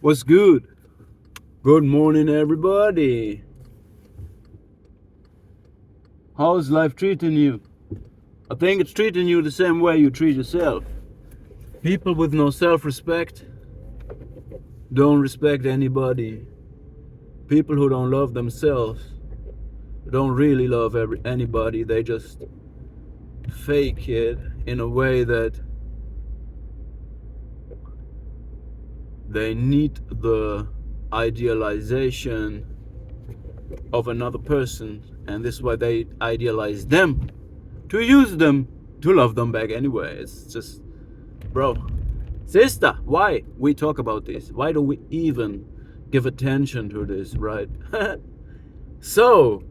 What's good? Good morning, everybody. How's life treating you? I think it's treating you the same way you treat yourself. People with no self-respect don't respect anybody. People who don't love themselves don't really love anybody. They just fake it in a way that they need the idealization of another person, and this is why they idealize them to use them to love them back anyway. It's just, bro, sister, why we talk about this? Why do we even give attention to this, right? So,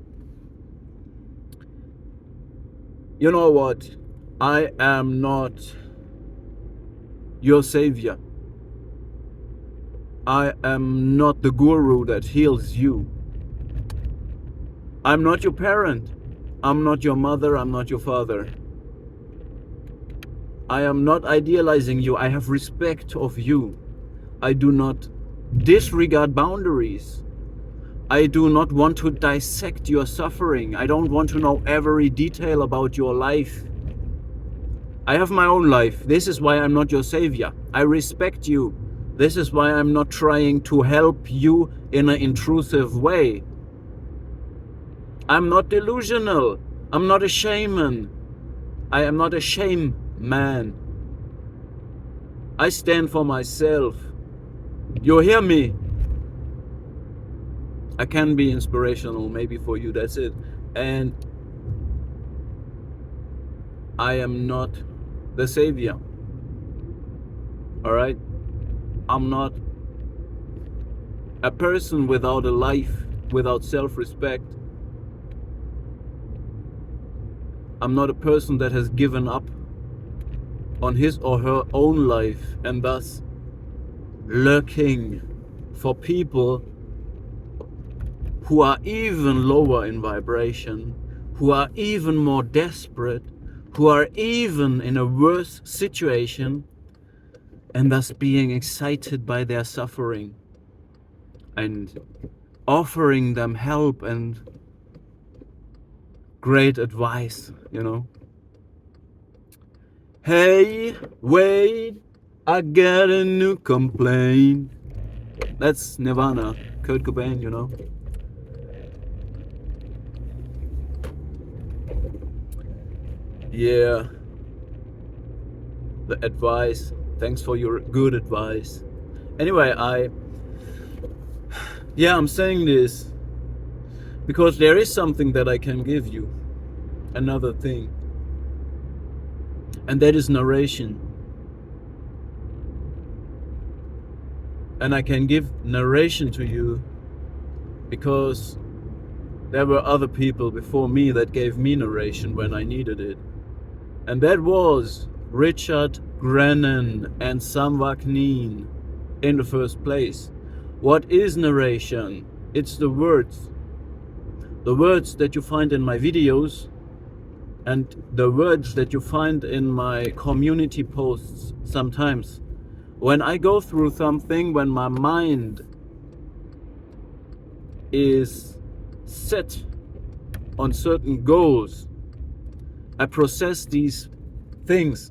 you know what? I am not your savior. I am not the guru that heals you. I'm not your parent. I'm not your mother. I'm not your father. I am not idealizing you. I have respect of you. I do not disregard boundaries. I do not want to dissect your suffering. I don't want to know every detail about your life. I have my own life. This is why I'm not your savior. I respect you. This is why I'm not trying to help you in an intrusive way. I'm not delusional. I'm not a shaman. I am not a shame man. I stand for myself. You hear me? I can be inspirational, maybe for you, that's it. And I am not the savior. Alright? I'm not a person without a life, without self-respect. I'm not a person that has given up on his or her own life and thus lurking for people who are even lower in vibration, who are even more desperate, who are even in a worse situation, and thus being excited by their suffering and offering them help and great advice, you know. Hey, wait, I got a new complaint. That's Nirvana, Kurt Cobain, you know. Yeah, the advice. Thanks for your good advice. Anyway, I'm saying this because there is something that I can give you. Another thing. And that is narration. And I can give narration to you because there were other people before me that gave me narration when I needed it. And that was Richard Grennan and Sam Vaknin in the first place. What is narration? It's the words. The words that you find in my videos and the words that you find in my community posts sometimes. When I go through something, when my mind is set on certain goals, I process these things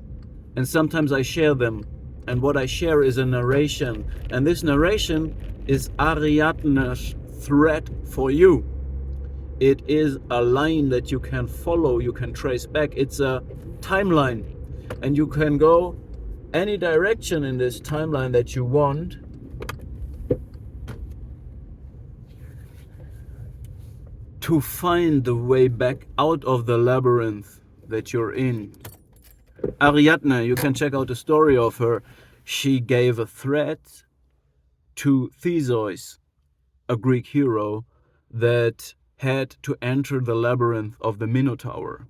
and sometimes I share them. And what I share is a narration. And this narration is Ariadnes' thread for you. It is a line that you can follow, you can trace back. It's a timeline. And you can go any direction in this timeline that you want. To find the way back out of the labyrinth that you're in. Ariadne, you can check out the story of her. She gave a threat to Theseus, a Greek hero that had to enter the labyrinth of the Minotaur.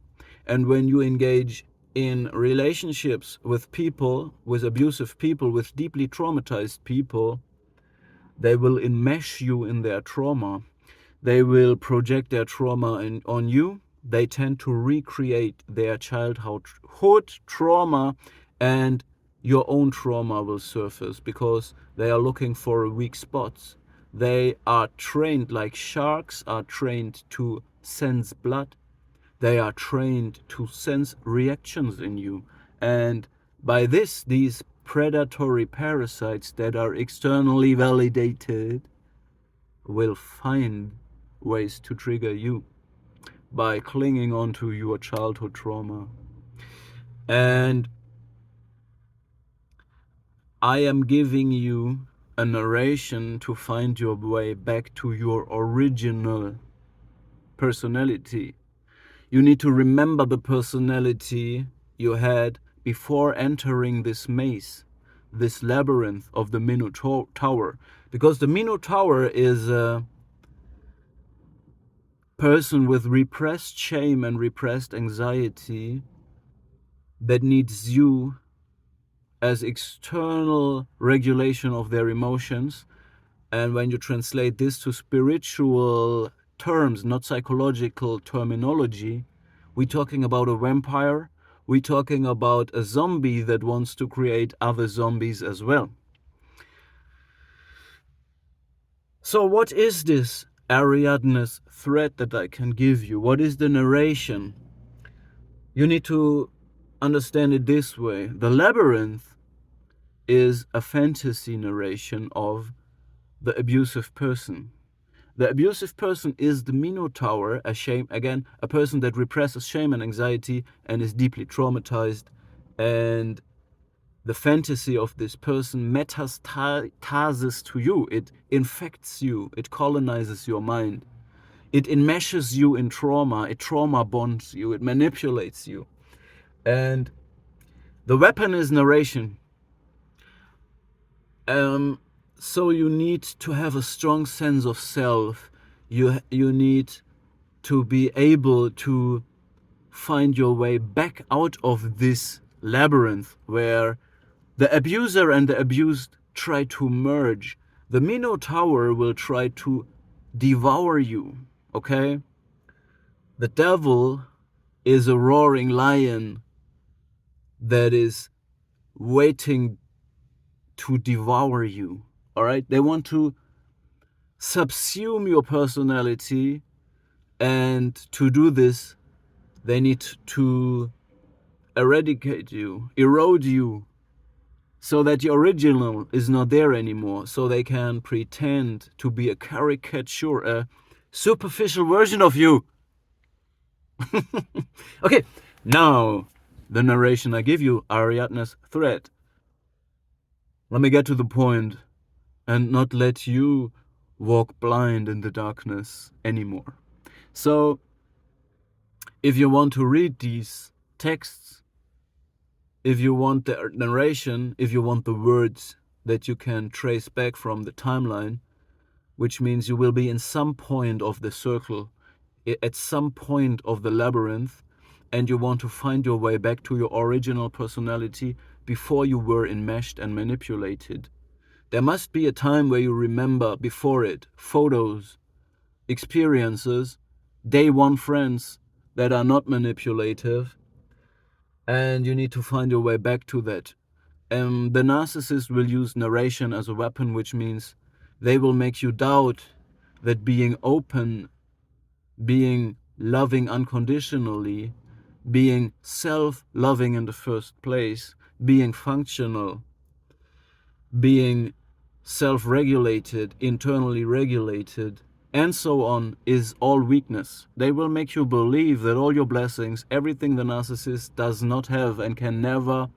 And when you engage in relationships with people, with abusive people, with deeply traumatized people, they will enmesh you in their trauma. They will project their trauma on you. They tend to recreate their childhood trauma and your own trauma will surface because they are looking for weak spots. They are trained like sharks are trained to sense blood. They are trained to sense reactions in you. And by this, these predatory parasites that are externally validated will find ways to trigger you by clinging on to your childhood trauma. And I am giving you a narration to find your way back to your original personality. You need to remember the personality you had before entering this maze, this labyrinth of the Minotaur. Because the Minotaur is a person with repressed shame and repressed anxiety that needs you as external regulation of their emotions. And when you translate this to spiritual terms, not psychological terminology, we're talking about a vampire, we're talking about a zombie that wants to create other zombies as well. So what is this Ariadnes thread that I can give you? What is the narration? You need to understand it this way. The labyrinth is a fantasy narration of the abusive person. The abusive person is the Minotaur, a person that represses shame and anxiety and is deeply traumatized. And the fantasy of this person metastases to you. It infects you. It colonizes your mind. It enmeshes you in trauma. It trauma bonds you. It manipulates you. And the weapon is narration. So you need to have a strong sense of self. You need to be able to find your way back out of this labyrinth where the abuser and the abused try to merge. The Minotaur will try to devour you, okay? The devil is a roaring lion that is waiting to devour you, all right? They want to subsume your personality, and to do this, they need to eradicate you, erode you, so that the original is not there anymore, so they can pretend to be a caricature, a superficial version of you. Okay, now the narration I give you, Ariadne's thread. Let me get to the point and not let you walk blind in the darkness anymore. So, if you want to read these texts, if you want the narration, if you want the words that you can trace back from the timeline, which means you will be in some point of the circle, at some point of the labyrinth, and you want to find your way back to your original personality before you were enmeshed and manipulated. There must be a time where you remember before it, photos, experiences, day one friends that are not manipulative, and you need to find your way back to that. The narcissist will use narration as a weapon, which means they will make you doubt that being open, being loving unconditionally, being self-loving in the first place, being functional, being self-regulated, internally regulated, and so on, is all weakness. They will make you believe that all your blessings, everything the narcissist does not have and can never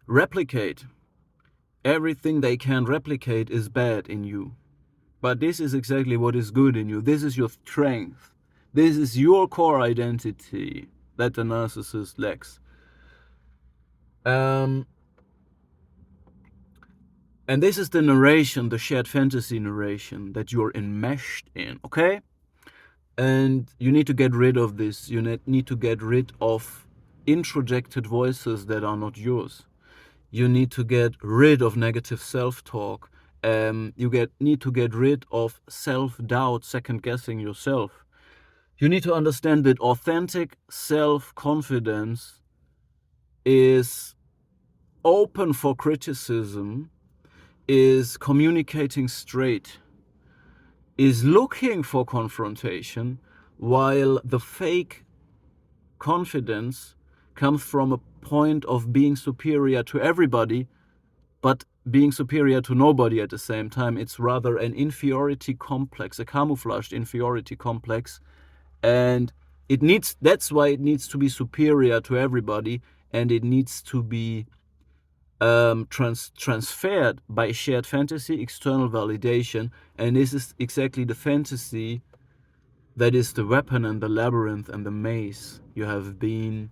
replicate. Everything they can replicate is bad in you. But this is exactly what is good in you. This is your strength. This is your core identity that the narcissist lacks. And this is the narration, the shared fantasy narration that you're enmeshed in, okay? And you need to get rid of this. You need to get rid of introjected voices that are not yours. You need to get rid of negative self-talk. You need to get rid of self-doubt, second-guessing yourself. You need to understand that authentic self-confidence is open for criticism, is communicating straight, is looking for confrontation, while the fake confidence comes from a point of being superior to everybody, but being superior to nobody at the same time. It's rather an inferiority complex, a camouflaged inferiority complex. And that's why it needs to be superior to everybody, and it needs to be transferred by shared fantasy, external validation. And this is exactly the fantasy that is the weapon and the labyrinth and the maze you have been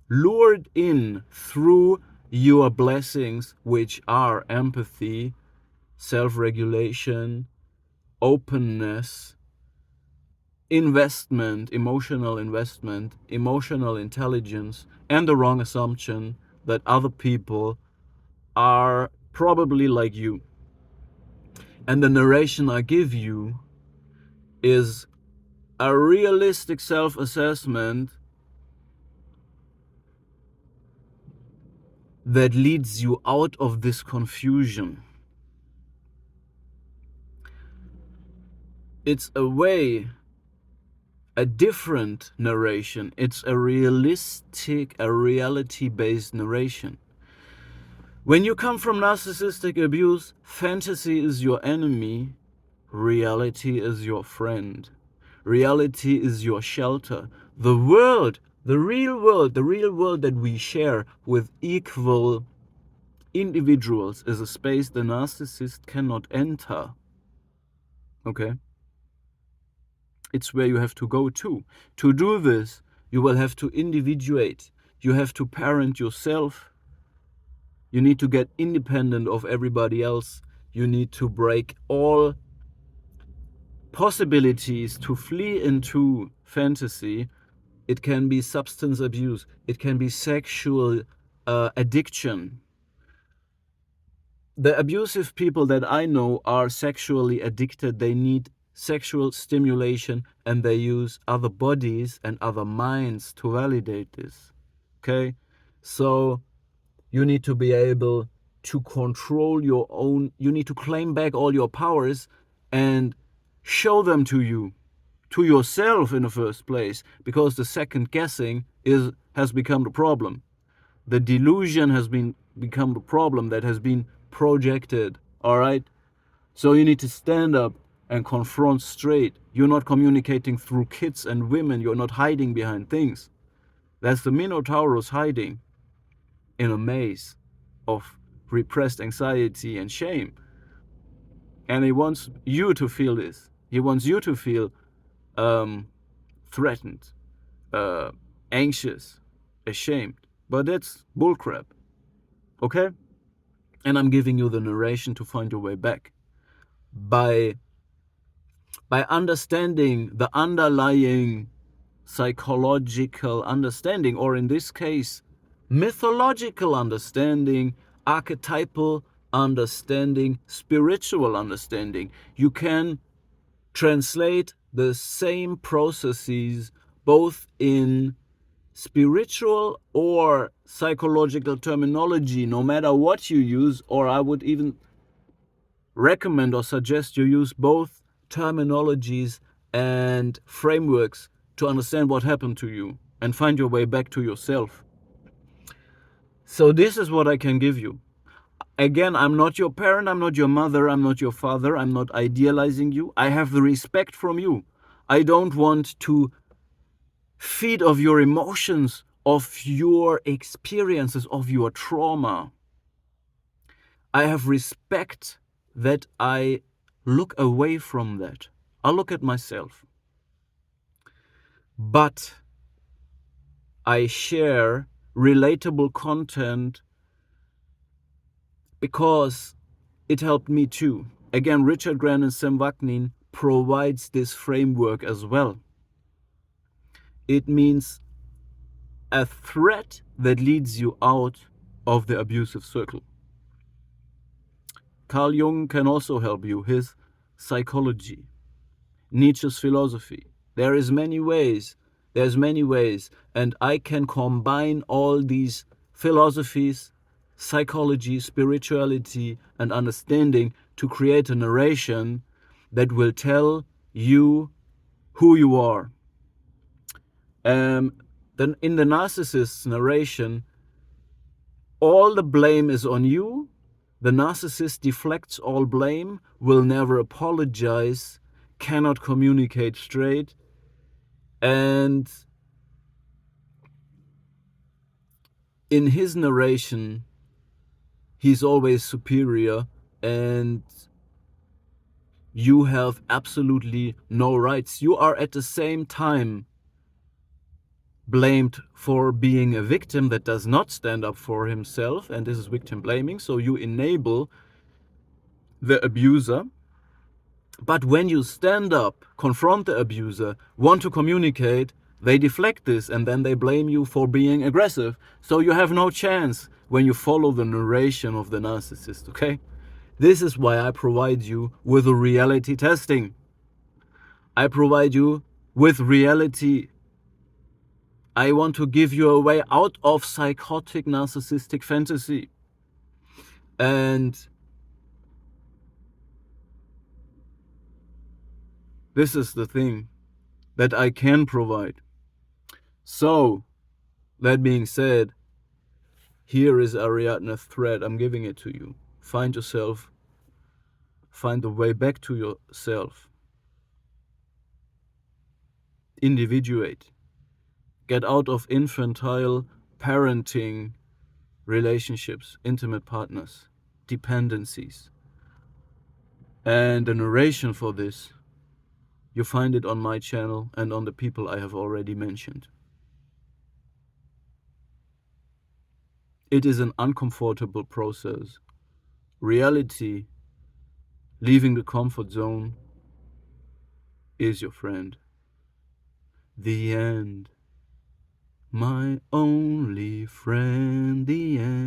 lured in through your blessings, which are empathy, self-regulation, openness, investment, emotional intelligence, and the wrong assumption that other people are probably like you. And the narration I give you is a realistic self-assessment that leads you out of this confusion. It's a different narration. It's a reality-based narration. When you come from narcissistic abuse, fantasy is your enemy, reality is your friend. Reality is your shelter. The world, the real world that we share with equal individuals is a space the narcissist cannot enter. Okay? It's where you have to go to. To do this, you will have to individuate. You have to parent yourself. You need to get independent of everybody else. You need to break all possibilities to flee into fantasy. It can be substance abuse. It can be sexual addiction. The abusive people that I know are sexually addicted. They need sexual stimulation, and they use other bodies and other minds to validate this. Okay? So you need to be able to control your own, you need to claim back all your powers and show them to yourself in the first place, because the second guessing has become the problem. The delusion has become the problem that has been projected, all right? So you need to stand up and confront straight. You're not communicating through kids and women. You're not hiding behind things. That's the Minotaurus hiding in a maze of repressed anxiety and shame. And he wants you to feel this. He wants you to feel threatened, anxious, ashamed. But that's bullcrap. Okay? And I'm giving you the narration to find your way back. By understanding the underlying psychological understanding, or in this case, mythological understanding, archetypal understanding, spiritual understanding, you can translate the same processes both in spiritual or psychological terminology, no matter what you use. Or I would even recommend or suggest you use both terminologies and frameworks to understand what happened to you and find your way back to yourself. So this is what I can give you. Again, I'm not your parent, I'm not your mother, I'm not your father, I'm not idealizing you. I have the respect from you. I don't want to feed off your emotions, of your experiences, of your trauma. I have respect that I look away from that. I look at myself. But I share relatable content because it helped me too. Again, Richard Grant and Sam Vaknin provides this framework as well. It means a thread that leads you out of the abusive circle. Carl Jung can also help you, his psychology, Nietzsche's philosophy. There is many ways. There's many ways. And I can combine all these philosophies, psychology, spirituality, and understanding to create a narration that will tell you who you are. Then in the narcissist's narration, all the blame is on you. The narcissist deflects all blame, will never apologize, cannot communicate straight, and in his narration, he's always superior, and you have absolutely no rights. You are at the same time blamed for being a victim that does not stand up for himself, and this is victim blaming, so you enable the abuser. But when you stand up, confront the abuser, want to communicate, they deflect this and then they blame you for being aggressive. So you have no chance when you follow the narration of the narcissist, okay? This is why I provide you with a reality testing. I provide you with reality. I want to give you a way out of psychotic narcissistic fantasy. And this is the thing that I can provide. So, that being said, here is Ariadne's thread. I'm giving it to you. Find yourself. Find the way back to yourself. Individuate. Get out of infantile parenting relationships, intimate partners, dependencies. And the narration for this, you find it on my channel and on the people I have already mentioned. It is an uncomfortable process. Reality, leaving the comfort zone, is your friend. The end. My only friend, the end.